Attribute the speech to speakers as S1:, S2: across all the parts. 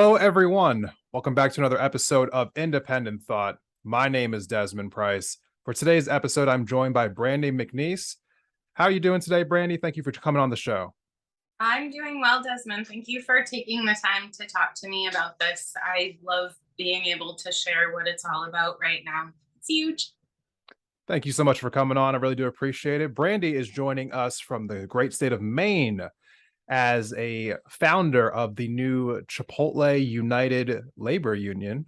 S1: Hello, everyone. Welcome back to another episode of Independent Thought. My name is Desmond Price. For today's episode, I'm joined by Brandi McNease. How are you doing today, Brandi? Thank you for coming on the show.
S2: I'm doing well, Desmond. Thank you for taking the time to talk to me about this. I love being able to share what it's all about right now. It's huge.
S1: Thank you so much for coming on. I really do appreciate it. Brandi is joining us from the great state of Maine as a founder of the new Chipotle United labor union.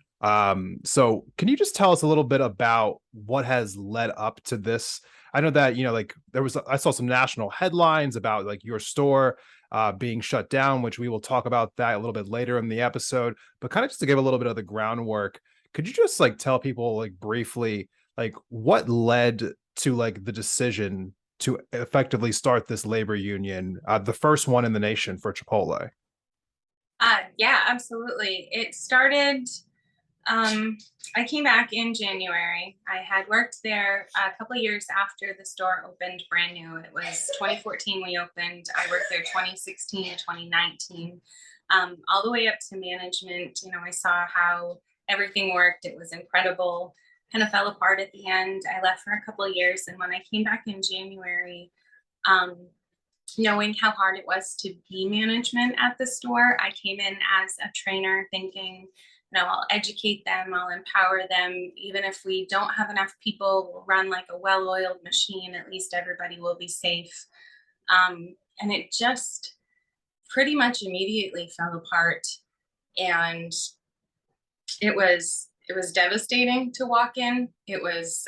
S1: So can you just tell us a little bit about what has led up to this? I know that, like I saw some national headlines about like your store being shut down, which we will talk about that a little bit later in the episode, but kind of just to give a little bit of the groundwork, could you just like tell people like briefly, like what led to like the decision to effectively start this labor union, the first one in the nation for Chipotle?
S2: Yeah, absolutely. It started, I came back in January. I had worked there a couple of years after the store opened brand new. It was 2014 we opened. I worked there 2016 to 2019, all the way up to management. I saw how everything worked. It was incredible. Kind of fell apart at the end. I left for a couple of years. And when I came back in January, um, knowing how hard it was to be management at the store, I came in as a trainer thinking, I'll educate them, I'll empower them. Even if we don't have enough people, we'll run like a well oiled machine. At least everybody will be safe. And it just pretty much immediately fell apart. And it was devastating to walk in. It was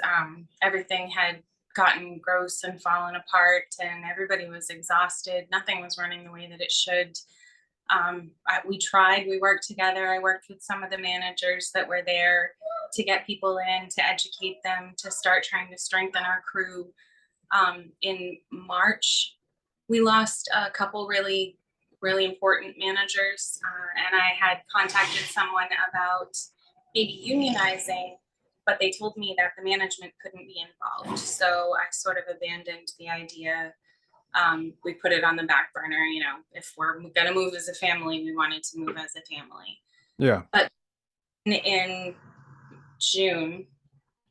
S2: everything had gotten gross and fallen apart, and everybody was exhausted. Nothing was running the way that it should. We worked together. I worked with some of the managers that were there to get people in, to educate them, to start trying to strengthen our crew. In March, we lost a couple really, really important managers, and I had contacted someone about maybe unionizing, but they told me that the management couldn't be involved. So I sort of abandoned the idea. We put it on the back burner. If we're going to move as a family, we wanted to move as a family.
S1: Yeah.
S2: But in June,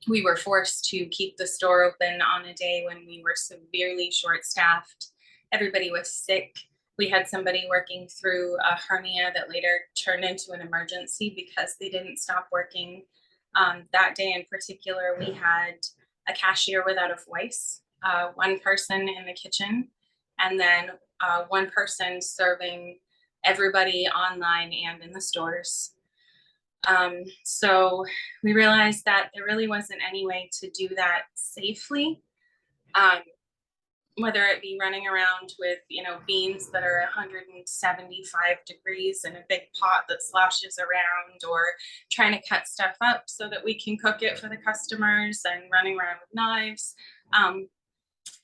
S2: we were forced to keep the store open on a day when we were severely short-staffed. Everybody was sick. We had somebody working through a hernia that later turned into an emergency because they didn't stop working. That day in particular, we had a cashier without a voice, one person in the kitchen, and then one person serving everybody online and in the stores. So we realized that there really wasn't any way to do that safely, whether it be running around with, beans that are 175 degrees in a big pot that sloshes around, or trying to cut stuff up so that we can cook it for the customers, and running around with knives.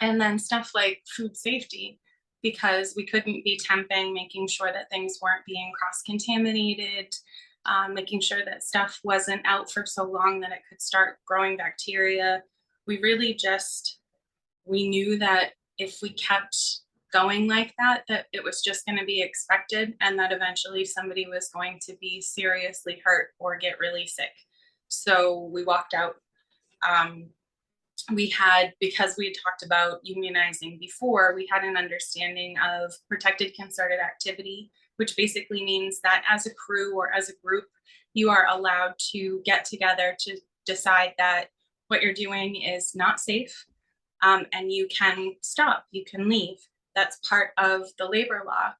S2: And then stuff like food safety, because we couldn't be temping, making sure that things weren't being cross-contaminated, making sure that stuff wasn't out for so long that it could start growing bacteria. We knew that if we kept going like that it was just going to be expected, and that eventually somebody was going to be seriously hurt or get really sick. So we walked out. Because we had talked about unionizing before, we had an understanding of protected concerted activity, which basically means that as a crew or as a group, you are allowed to get together to decide that what you're doing is not safe, and you can stop, you can leave. That's part of the labor law.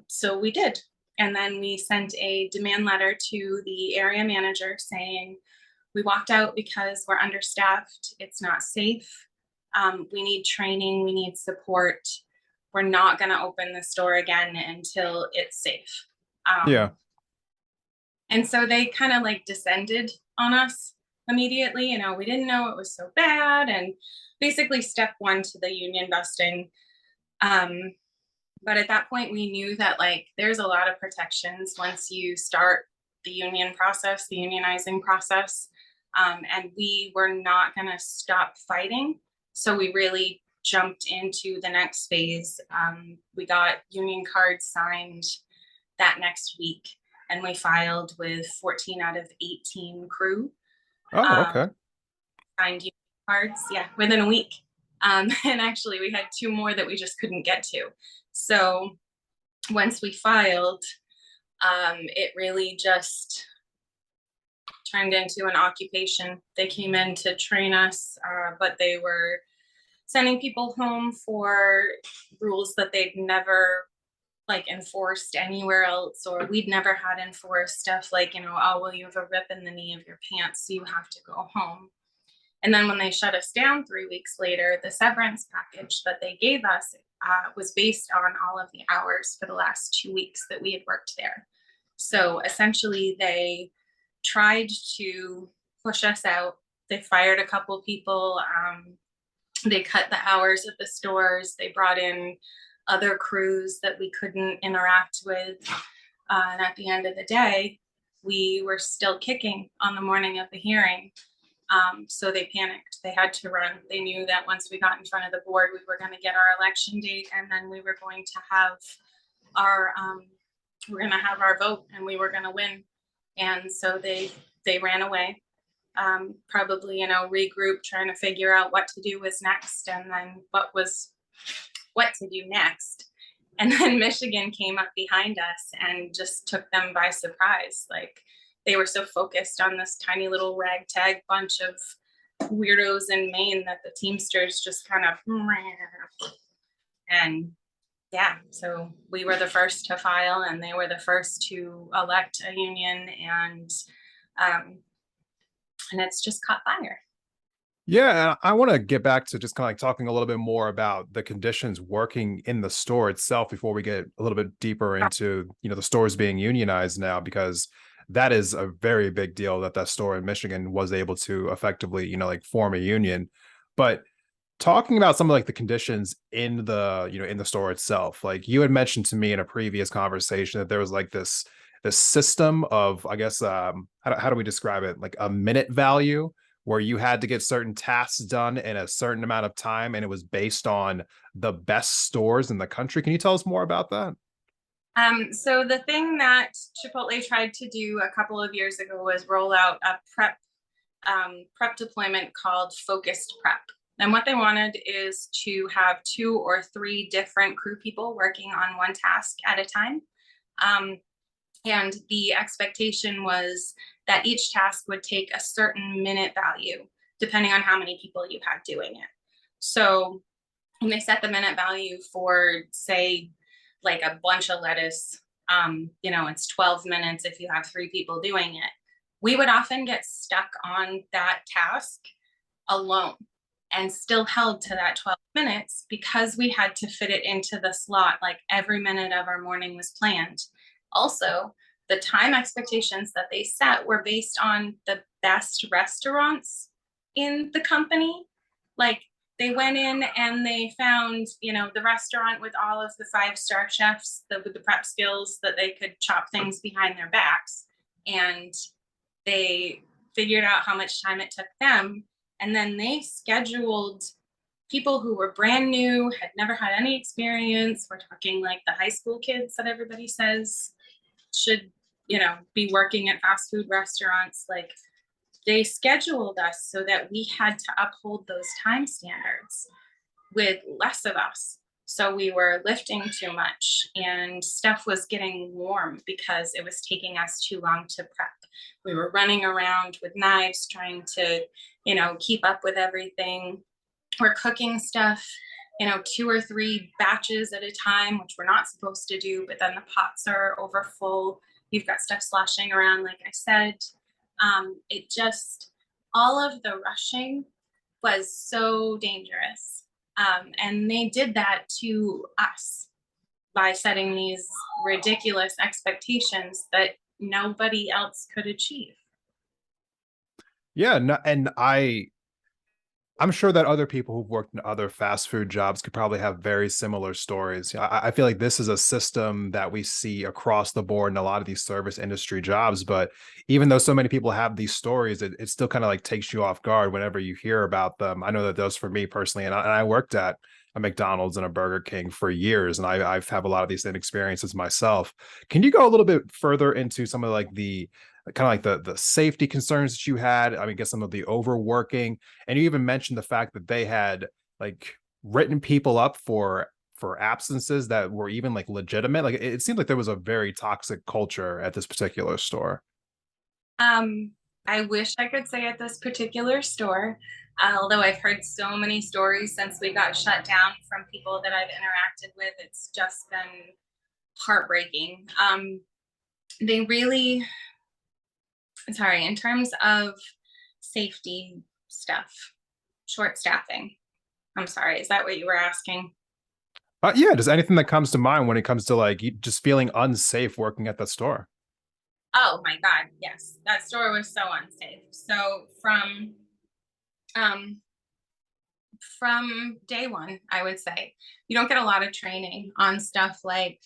S2: So we did. And then we sent a demand letter to the area manager saying, we walked out because we're understaffed, it's not safe, we need training, we need support. We're not going to open the store again until it's safe.
S1: Yeah.
S2: And so they kind of like descended on us immediately. We didn't know it was so bad. And basically step one to the union busting. But at that point, we knew that like there's a lot of protections once you start the union process, the unionizing process. And we were not going to stop fighting. So we really jumped into the next phase. We got union cards signed that next week. and we filed with 14 out of 18 crew.
S1: Oh,
S2: Um,
S1: okay.
S2: signed union cards, yeah, within a week. And actually, we had two more that we just couldn't get to. So once we filed, it really just turned into an occupation. They came in to train us, but they were sending people home for rules that they'd never like enforced anywhere else, or we'd never had enforced stuff like, oh, well, you have a rip in the knee of your pants, so you have to go home. And then when they shut us down 3 weeks later, the severance package that they gave us was based on all of the hours for the last 2 weeks that we had worked there. So essentially, they tried to push us out. They fired a couple people. They cut the hours at the stores. They brought in other crews that we couldn't interact with. And at the end of the day, we were still kicking on the morning of the hearing. So they panicked. They had to run. They knew that once we got in front of the board, we were going to get our election date, and then we were going to have our vote, and we were going to win. And so they ran away. Probably, regroup, trying to figure out what to do was next, and then what to do next. And then Michigan came up behind us and just took them by surprise. Like, they were so focused on this tiny little ragtag bunch of weirdos in Maine that the Teamsters just kind of, and yeah, so we were the first to file, and they were the first to elect a union, and it's just caught fire.
S1: Yeah, I want to get back to just kind of like talking a little bit more about the conditions working in the store itself before we get a little bit deeper into, the stores being unionized now, because that is a very big deal that that store in Michigan was able to effectively, like form a union. But talking about some of like the conditions in the, in the store itself, like you had mentioned to me in a previous conversation that there was like this system of, I guess, how do we describe it? Like a minute value where you had to get certain tasks done in a certain amount of time, and it was based on the best stores in the country. Can you tell us more about that?
S2: So the thing that Chipotle tried to do a couple of years ago was roll out a prep deployment called focused prep. And what they wanted is to have 2 or 3 different crew people working on one task at a time. And the expectation was that each task would take a certain minute value, depending on how many people you had doing it. So when they set the minute value for, say, like a bunch of lettuce, it's 12 minutes if you have 3 people doing it. We would often get stuck on that task alone and still held to that 12 minutes because we had to fit it into the slot. Like, every minute of our morning was planned. Also, the time expectations that they set were based on the best restaurants in the company. Like, they went in and they found, the restaurant with all of the 5-star chefs with the prep skills that they could chop things behind their backs. And they figured out how much time it took them. And then they scheduled people who were brand new, had never had any experience. We're talking like the high school kids that everybody says should, be working at fast food restaurants. Like, they scheduled us so that we had to uphold those time standards with less of us. So we were lifting too much, and stuff was getting warm because it was taking us too long to prep. We were running around with knives trying to, keep up with everything. We're cooking stuff, 2 or 3 batches at a time, which we're not supposed to do, but then the pots are over full. You've got stuff sloshing around, like I said. It just, all of the rushing was so dangerous. And they did that to us by setting these ridiculous expectations that nobody else could achieve.
S1: Yeah, no, and I'm sure that other people who've worked in other fast food jobs could probably have very similar stories. I feel like this is a system that we see across the board in a lot of these service industry jobs. But even though so many people have these stories, it still kind of like takes you off guard whenever you hear about them. I know that does for me personally. And I worked at a McDonald's and a Burger King for years, and I've had a lot of these same experiences myself. Can you go a little bit further into some of like the kind of like the safety concerns that you had? I mean, I guess some of the overworking, and you even mentioned the fact that they had like written people up for absences that were even like legitimate. Like it seemed like there was a very toxic culture at this particular store.
S2: I wish I could say at this particular store, although I've heard so many stories since we got shut down from people that I've interacted with. It's just been heartbreaking. They really, sorry, in terms of safety stuff, short staffing. I'm sorry, is that what you were asking?
S1: Yeah, just anything that comes to mind when it comes to like just feeling unsafe working at the store.
S2: Oh my God, yes. That store was so unsafe. So um from day one, I would say, you don't get a lot of training on stuff like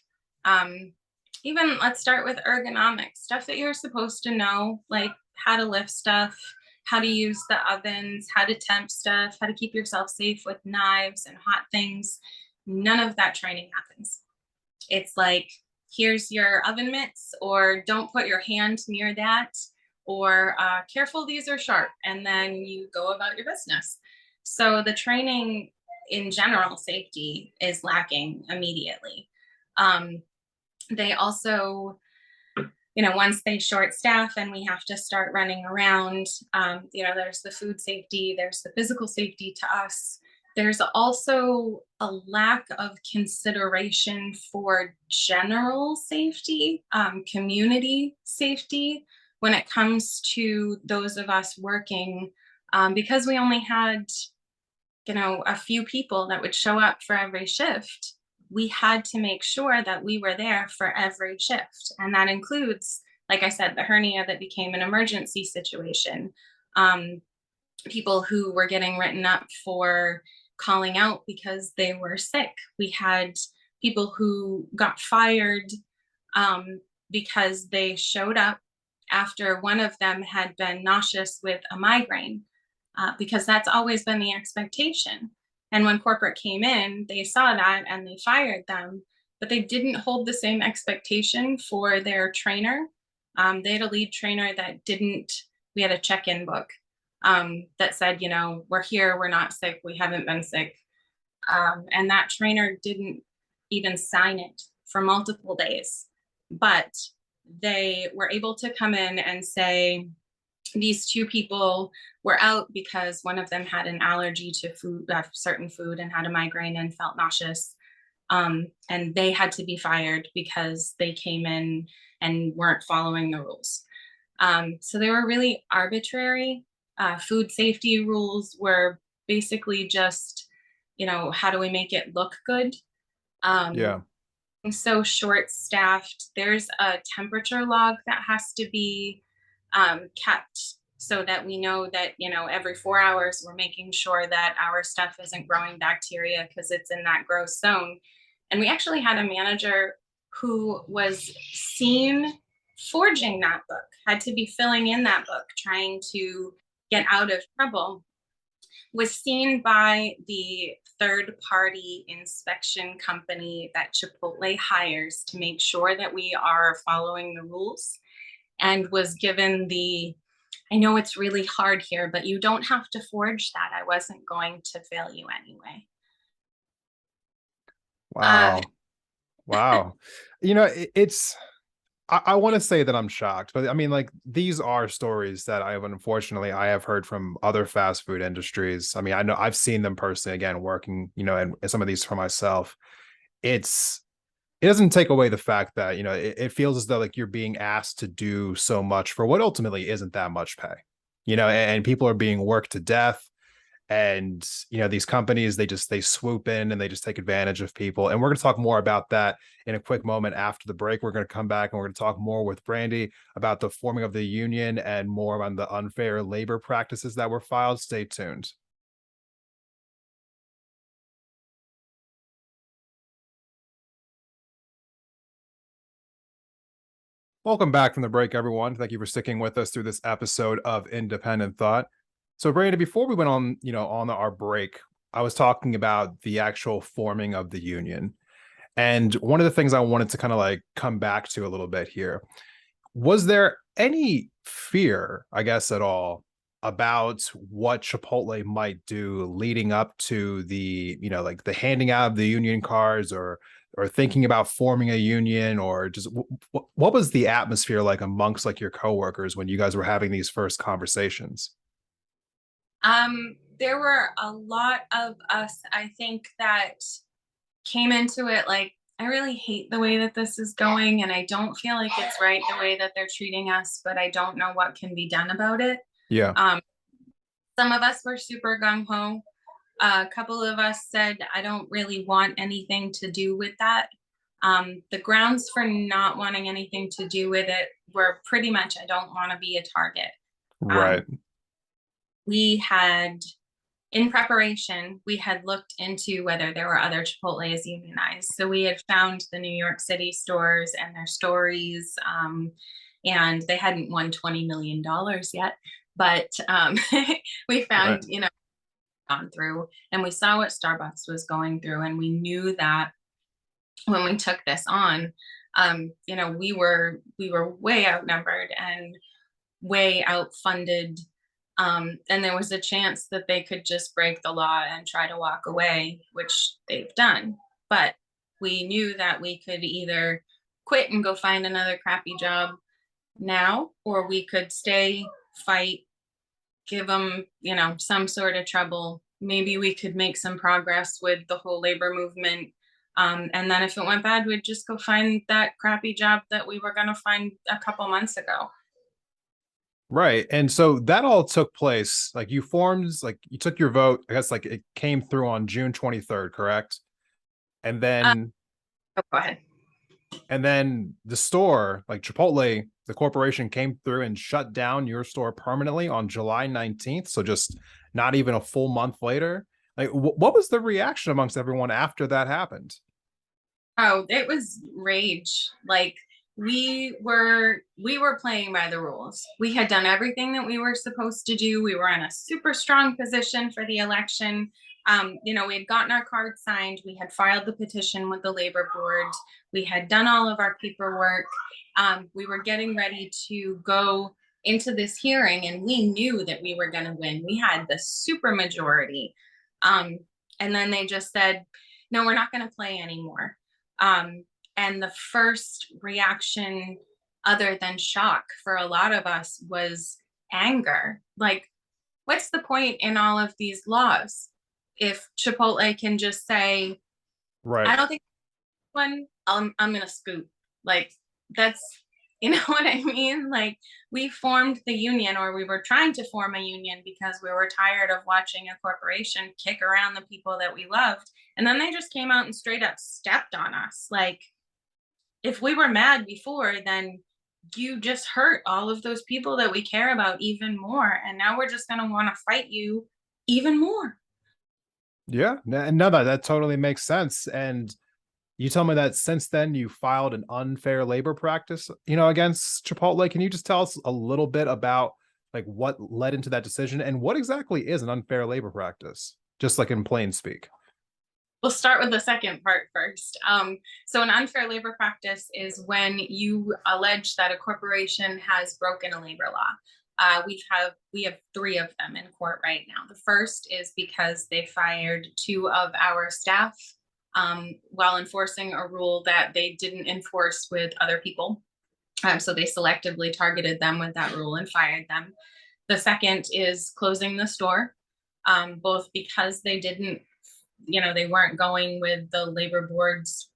S2: even let's start with ergonomics, stuff that you're supposed to know, like how to lift stuff, how to use the ovens, how to temp stuff, how to keep yourself safe with knives and hot things. None of that training happens. It's like, here's your oven mitts, or don't put your hand near that, or careful, these are sharp, and then you go about your business. So the training in general safety is lacking immediately. They also, once they short staff and we have to start running around, there's the food safety, there's the physical safety to us. There's also a lack of consideration for general safety, community safety when it comes to those of us working, because we only had, a few people that would show up for every shift. We had to make sure that we were there for every shift. And that includes, like I said, the hernia that became an emergency situation, people who were getting written up for calling out because they were sick. We had people who got fired because they showed up after one of them had been nauseous with a migraine, because that's always been the expectation. And when corporate came in, they saw that and they fired them, but they didn't hold the same expectation for their trainer. They had a lead trainer that didn't, we had a check-in book that said, we're here, we're not sick, we haven't been sick. And that trainer didn't even sign it for multiple days. But they were able to come in and say, these two people were out because one of them had an allergy to food, certain food, and had a migraine and felt nauseous. And they had to be fired because they came in and weren't following the rules. So they were really arbitrary. Food safety rules were basically just, how do we make it look good?
S1: Yeah.
S2: So short staffed. There's a temperature log that has to be kept so that we know that, every 4 hours we're making sure that our stuff isn't growing bacteria because it's in that gross zone. And we actually had a manager who was seen forging that book, had to be filling in that book, trying to get out of trouble, was seen by the third-party inspection company that Chipotle hires to make sure that we are following the rules, and was given I know it's really hard here, but you don't have to forge that. I wasn't going to fail you anyway.
S1: Wow. Wow. It's I want to say that I'm shocked, but I mean, like, these are stories that I have heard from other fast food industries. I mean, I know I've seen them personally, again, working, and some of these for myself. It's it doesn't take away the fact that, it feels as though like you're being asked to do so much for what ultimately isn't that much pay, and people are being worked to death. And these companies, they swoop in and they just take advantage of people. And we're going to talk more about that in a quick moment. After the break, we're going to come back and we're going to talk more with Brandi about the forming of the union and more on the unfair labor practices that were filed. Stay tuned. Welcome back from the break, everyone. Thank you for sticking with us through this episode of Independent Thought. So, Brandon, before we went on, on our break, I was talking about the actual forming of the union. And one of the things I wanted to kind of like come back to a little bit here, was there any fear, I guess, at all about what Chipotle might do leading up to the, like the handing out of the union cards, or thinking about forming a union, or just what was the atmosphere like amongst like your coworkers when you guys were having these first conversations?
S2: There were a lot of us, I think, that came into it like, I really hate the way that this is going, and I don't feel like it's right the way that they're treating us, but I don't know what can be done about it.
S1: Yeah.
S2: Um, some of us were super gung ho. A couple of us said, I don't really want anything to do with that. The grounds for not wanting anything to do with it were pretty much, I don't want to be a target. Um,
S1: Right.
S2: we had, in preparation, we had looked into whether there were other Chipotle's unionized. So we had found the New York City stores and their stories, and they hadn't won $20 million yet. But we
S1: Right.
S2: found, gone through, and we saw what Starbucks was going through, and we knew that when we took this on, we were way outnumbered and way outfunded, and there was a chance that they could just break the law and try to walk away, which they've done. But we knew that we could either quit and go find another crappy job now, or we could stay, fight, give them, some sort of trouble. Maybe we could make some progress with the whole labor movement. And then if it went bad, we'd just go find that crappy job that we were going to find a couple months ago.
S1: Right. And so that all took place, like you formed, like you took your vote, I guess like it came through on June 23rd, correct? And
S2: Uh,
S1: then
S2: oh, go ahead.
S1: the store, like Chipotle, the corporation came through and shut down your store permanently on July 19th. So just not even a full month later. Like what was the reaction amongst everyone after that happened?
S2: Oh, it was rage. Like we were playing by the rules. We had done everything that we were supposed to do. We were in a super strong position for the election. We had gotten our card signed. We had filed the petition with the labor board. We had done all of our paperwork. We were getting ready to go into this hearing, and we knew that we were going to win. We had the super majority. And then they just said, no, we're not going to play anymore. Um, and the first reaction, other than shock for a lot of us, was anger. Like, what's the point in all of these laws if Chipotle can just say,
S1: Right.
S2: I don't think one, I'm going to scoop. Like, that's, you know what I mean? Like, we formed the union, or we were trying to form a union because we were tired of watching a corporation kick around the people that we loved. And then they just came out and straight up stepped on us. Like, if we were mad before, then you just hurt all of those people that we care about even more. And now we're just going to want to fight you even more.
S1: Yeah. No, that totally makes sense. And you tell me that since then you filed an unfair labor practice, against Chipotle. Can you just tell us a little bit about like what led into that decision and what exactly is an unfair labor practice? Just like in plain speak.
S2: We'll start with the second part first. So an unfair labor practice is when you allege that a corporation has broken a labor law. We have three of them in court right now. The first is because they fired two of our staff while enforcing a rule that they didn't enforce with other people. So they selectively targeted them with that rule and fired them. The second is closing the store, both because they didn't, they weren't going with the labor board's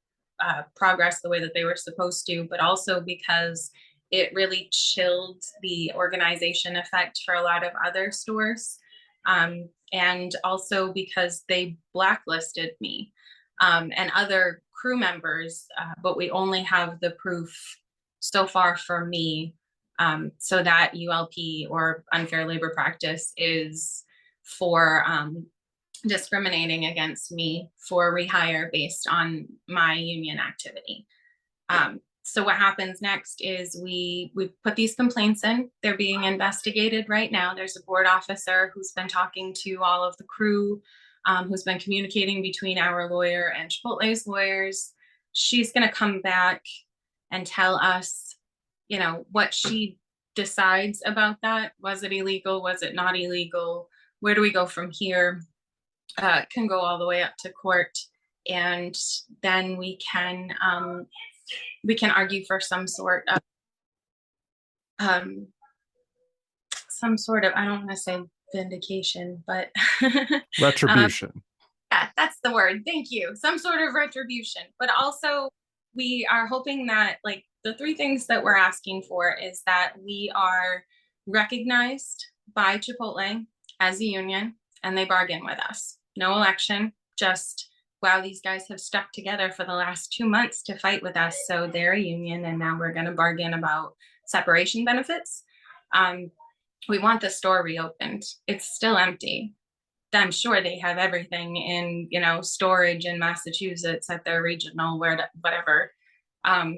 S2: progress the way that they were supposed to, but also because it really chilled the organization effect for a lot of other stores. And also because they blacklisted me and other crew members, but we only have the proof so far for me. So that ULP, or unfair labor practice, is for discriminating against me for rehire based on my union activity. So what happens next is we put these complaints in. They're being investigated right now. There's a board officer who's been talking to all of the crew. who's been communicating between our lawyer and Chipotle's lawyers. She's going to come back and tell us, what she decides about that. Was it illegal? Was it not illegal? Where do we go from here? Can go all the way up to court, and then we can argue for some sort of I don't want to say vindication, but
S1: Retribution.
S2: yeah, that's the word. Thank you. Some sort of retribution. But also, we are hoping that, like, the three things that we're asking for is that we are recognized by Chipotle as a union and they bargain with us. No election, just, wow, these guys have stuck together for the last 2 months to fight with us. So they're a union, and now we're going to bargain about separation benefits. We want the store reopened. It's still empty. I'm sure they have everything in, storage in Massachusetts at their regional, whatever.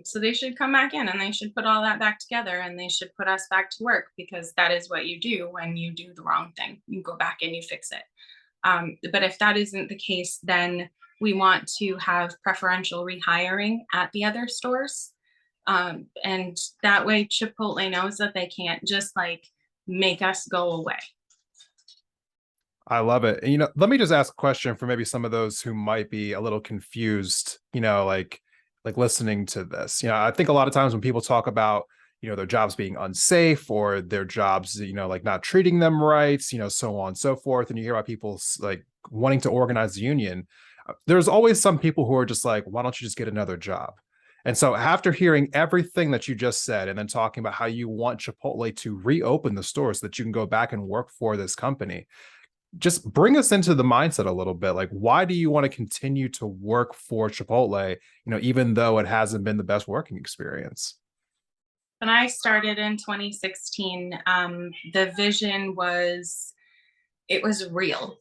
S2: So they should come back in and they should put all that back together, and they should put us back to work, because that is what you do when you do the wrong thing. You go back and you fix it. But if that isn't the case, then we want to have preferential rehiring at the other stores. And that way Chipotle knows that they can't just make us go away.
S1: I love it. And, let me just ask a question for maybe some of those who might be a little confused, like listening to this. I think a lot of times when people talk about, their jobs being unsafe, or their jobs, like not treating them right, so on and so forth. And you hear about people like wanting to organize a union. There's always some people who are just like, why don't you just get another job? And so after hearing everything that you just said, and then talking about how you want Chipotle to reopen the stores so that you can go back and work for this company, just bring us into the mindset a little bit. Like, why do you want to continue to work for Chipotle, even though it hasn't been the best working experience?
S2: When I started in 2016, the vision was, it was real.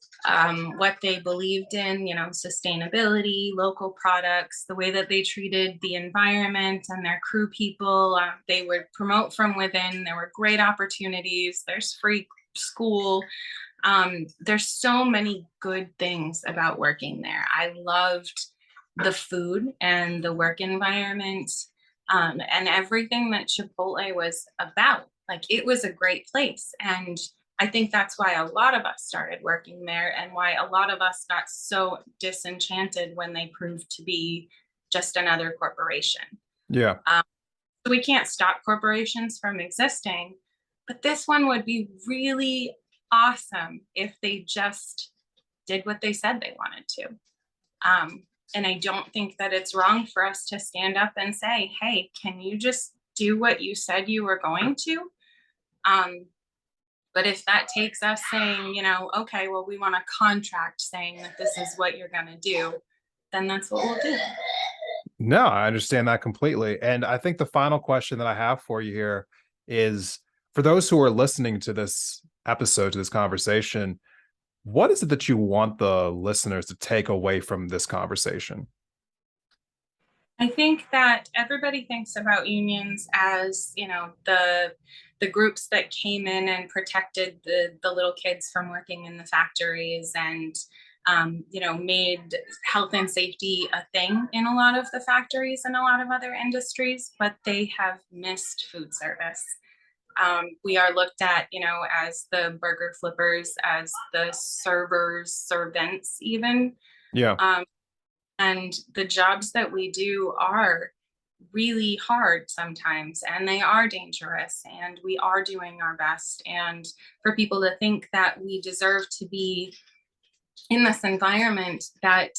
S2: What they believed in, sustainability, local products, the way that they treated the environment and their crew people. They would promote from within. There were great opportunities. There's free school. There's so many good things about working there. I loved the food and the work environment, and everything that Chipotle was about. Like, it was a great place. And I think that's why a lot of us started working there, and why a lot of us got so disenchanted when they proved to be just another corporation.
S1: Yeah.
S2: So we can't stop corporations from existing, but this one would be really awesome if they just did what they said they wanted to. And I don't think that it's wrong for us to stand up and say, hey, can you just do what you said you were going to? But if that takes us saying, okay, well, we want a contract saying that this is what you're going to do, then that's what we'll do.
S1: No, I understand that completely. And I think the final question that I have for you here is, for those who are listening to this episode, to this conversation, what is it that you want the listeners to take away from this conversation?
S2: I think that everybody thinks about unions as, the groups that came in and protected the little kids from working in the factories, and made health and safety a thing in a lot of the factories and a lot of other industries, but they have missed food service. We are looked at, as the burger flippers, as the servers, servants, even.
S1: Yeah.
S2: And the jobs that we do are really hard sometimes, and they are dangerous, and we are doing our best. And for people to think that we deserve to be in this environment that,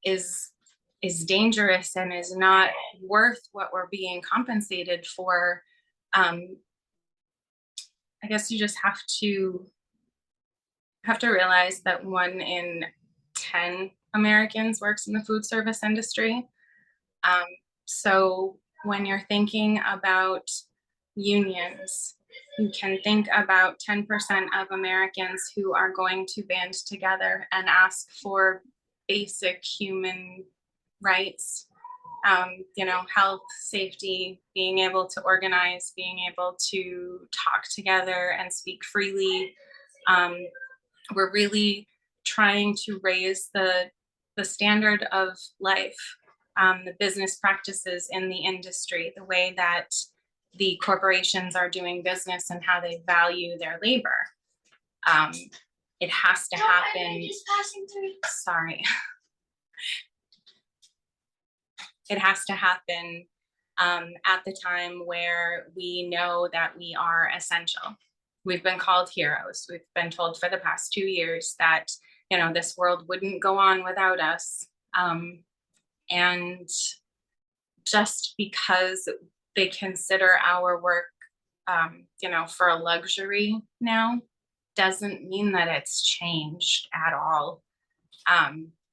S2: is dangerous and is not worth what we're being compensated for, I guess you just have to realize that 1 in 10 Americans works in the food service industry. So when you're thinking about unions, you can think about 10% of Americans who are going to band together and ask for basic human rights, health, safety, being able to organize, being able to talk together and speak freely. We're really trying to raise the standard of life, the business practices in the industry, the way that the corporations are doing business and how they value their labor. It has to happen. Sorry. It has to happen at the time where we know that we are essential. We've been called heroes. We've been told for the past 2 years that, this world wouldn't go on without us. And just because they consider our work, for a luxury now, doesn't mean that it's changed at all.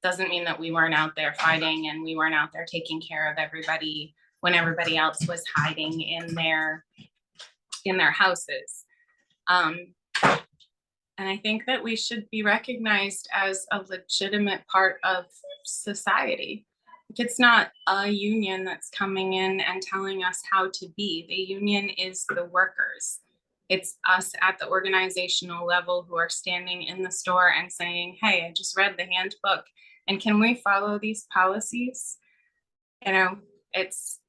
S2: Doesn't mean that we weren't out there fighting and we weren't out there taking care of everybody when everybody else was hiding in their houses. And I think that we should be recognized as a legitimate part of society. It's not a union that's coming in and telling us how to be. The union is the workers. It's us at the organizational level who are standing in the store and saying, hey, I just read the handbook, and can we follow these policies? It's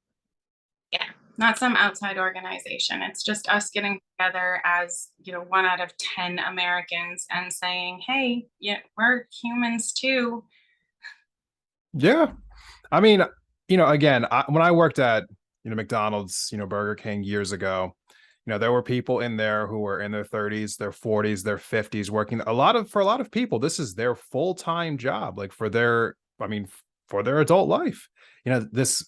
S2: not some outside organization. It's just us getting together as, 1 out of 10 Americans and saying, hey, we're humans too.
S1: Yeah. I mean, again, when I worked at, McDonald's, Burger King years ago, there were people in there who were in their 30s, their 40s, their 50s working. For a lot of people, this is their full-time job, like for their adult life. This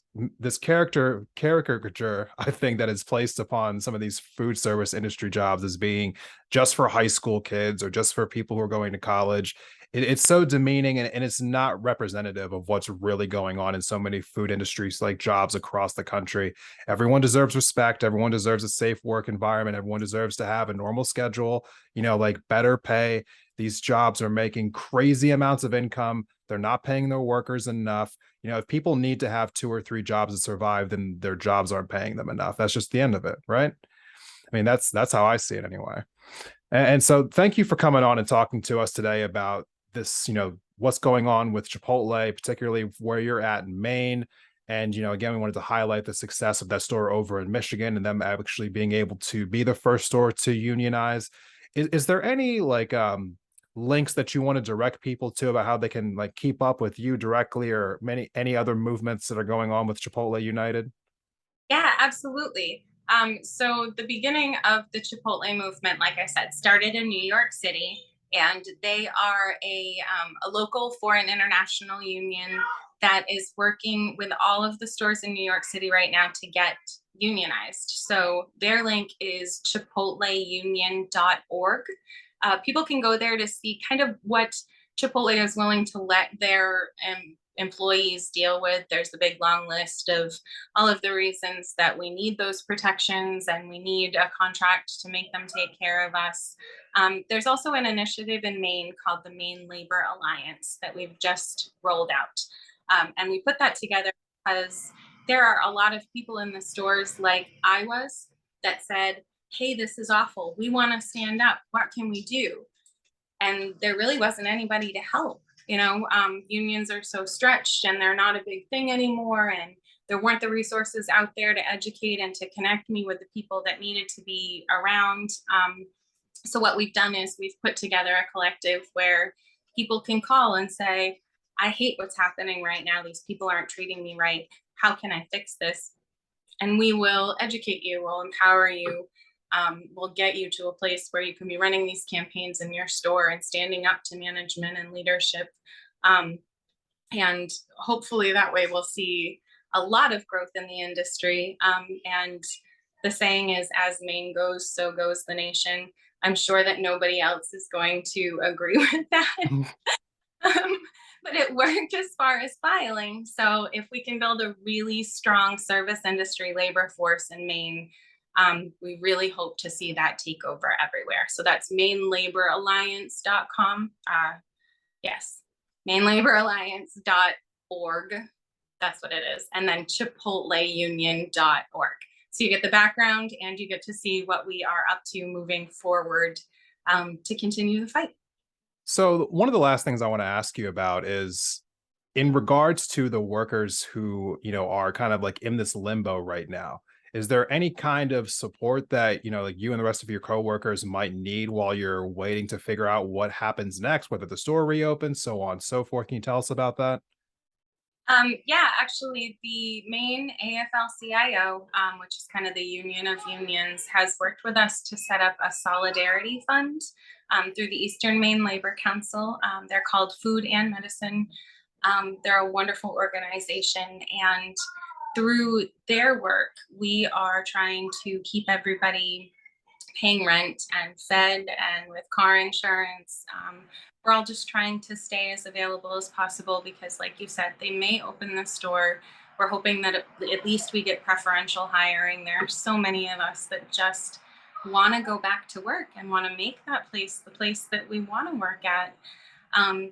S1: caricature, I think, that is placed upon some of these food service industry jobs as being just for high school kids or just for people who are going to college. It's so demeaning, and it's not representative of what's really going on in so many food industries, like jobs across the country. Everyone deserves respect. Everyone deserves a safe work environment. Everyone deserves to have a normal schedule, like better pay. These jobs are making crazy amounts of income. They're not paying their workers enough. If people need to have 2 or 3 jobs to survive, then their jobs aren't paying them enough. That's just the end of it, right? I mean, that's how I see it anyway. And so thank you for coming on and talking to us today about this, what's going on with Chipotle, particularly where you're at in Maine. And, again, we wanted to highlight the success of that store over in Michigan and them actually being able to be the first store to unionize. Is there any links that you want to direct people to about how they can keep up with you directly, or any other movements that are going on with Chipotle United?
S2: Yeah, absolutely. So the beginning of the Chipotle movement, like I said, started in New York City, and they are a local foreign international union that is working with all of the stores in New York City right now to get unionized. So their link is chipotleunion.org. People can go there to see kind of what Chipotle is willing to let their employees deal with. There's a big long list of all of the reasons that we need those protections and we need a contract to make them take care of us. There's also an initiative in Maine called the Maine Labor Alliance that we've just rolled out. And we put that together because there are a lot of people in the stores, like I was, that said, hey, this is awful. We want to stand up. What can we do? And there really wasn't anybody to help. Unions are so stretched and they're not a big thing anymore. And there weren't the resources out there to educate and to connect me with the people that needed to be around. So what we've done is we've put together a collective where people can call and say, I hate what's happening right now. These people aren't treating me right. How can I fix this? And we will educate you, we'll empower you. We'll get you to a place where you can be running these campaigns in your store and standing up to management and leadership. And hopefully that way we'll see a lot of growth in the industry. And the saying is, as Maine goes, so goes the nation. I'm sure that nobody else is going to agree with that. But it worked as far as filing. So if we can build a really strong service industry labor force in Maine, we really hope to see that take over everywhere. So that's mainelaboralliance.com. Yes, mainelaboralliance.org. That's what it is. And then chipotleunion.org. So you get the background and you get to see what we are up to moving forward to continue the fight.
S1: So one of the last things I want to ask you about is in regards to the workers who, are kind of like in this limbo right now. Is there any kind of support that, like you and the rest of your coworkers might need while you're waiting to figure out what happens next, whether the store reopens, so on and so forth? Can you tell us about that?
S2: Yeah, actually, the main AFL-CIO, which is kind of the union of unions, has worked with us to set up a solidarity fund through the Eastern Maine Labor Council. They're called Food and Medicine. They're a wonderful organization, and through their work, we are trying to keep everybody paying rent and fed and with car insurance. We're all just trying to stay as available as possible because, like you said, they may open the store. We're hoping that at least we get preferential hiring. There are so many of us that just want to go back to work and want to make that place the place that we want to work at. Um,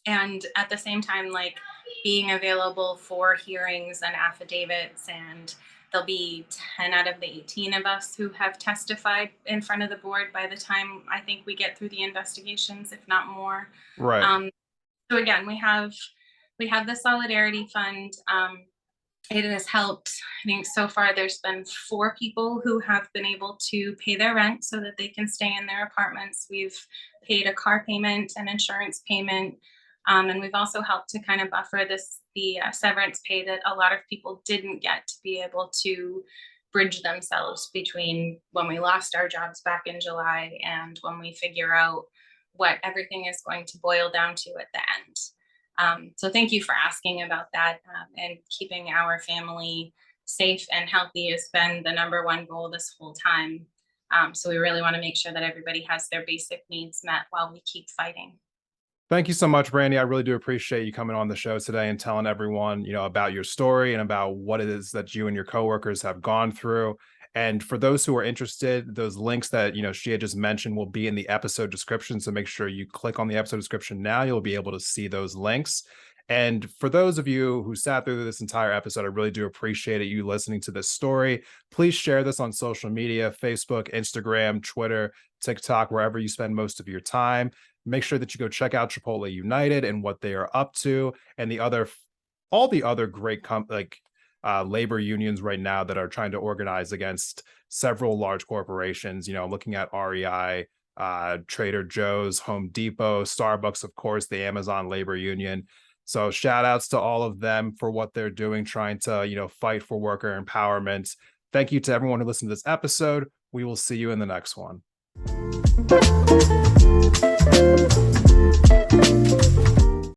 S2: and at the same time, like being available for hearings and affidavits, and there'll be 10 out of the 18 of us who have testified in front of the board by the time I think we get through the investigations, if not more.
S1: Right.
S2: So again, we have the solidarity fund. It has helped. I think so far there's been 4 people who have been able to pay their rent so that they can stay in their apartments. We've paid a car payment, an insurance payment, and we've also helped to kind of buffer the severance pay that a lot of people didn't get to be able to bridge themselves between when we lost our jobs back in July and when we figure out what everything is going to boil down to at the end. So thank you for asking about that, and keeping our family safe and healthy has been the number one goal this whole time. So we really want to make sure that everybody has their basic needs met while we keep fighting.
S1: Thank you so much, Brandy. I really do appreciate you coming on the show today and telling everyone, about your story and about what it is that you and your coworkers have gone through. And for those who are interested, those links that, she had just mentioned will be in the episode description. So make sure you click on the episode description now. You'll be able to see those links. And for those of you who sat through this entire episode, I really do appreciate you listening to this story. Please share this on social media, Facebook, Instagram, Twitter, TikTok, wherever you spend most of your time. Make sure that you go check out Chipotle United and what they are up to, and all the other great labor unions right now that are trying to organize against several large corporations. Looking at REI, Trader Joe's, Home Depot, Starbucks, of course, the Amazon labor union. So shout outs to all of them for what they're doing, trying to, fight for worker empowerment. Thank you to everyone who listened to this episode. We will see you in the next one.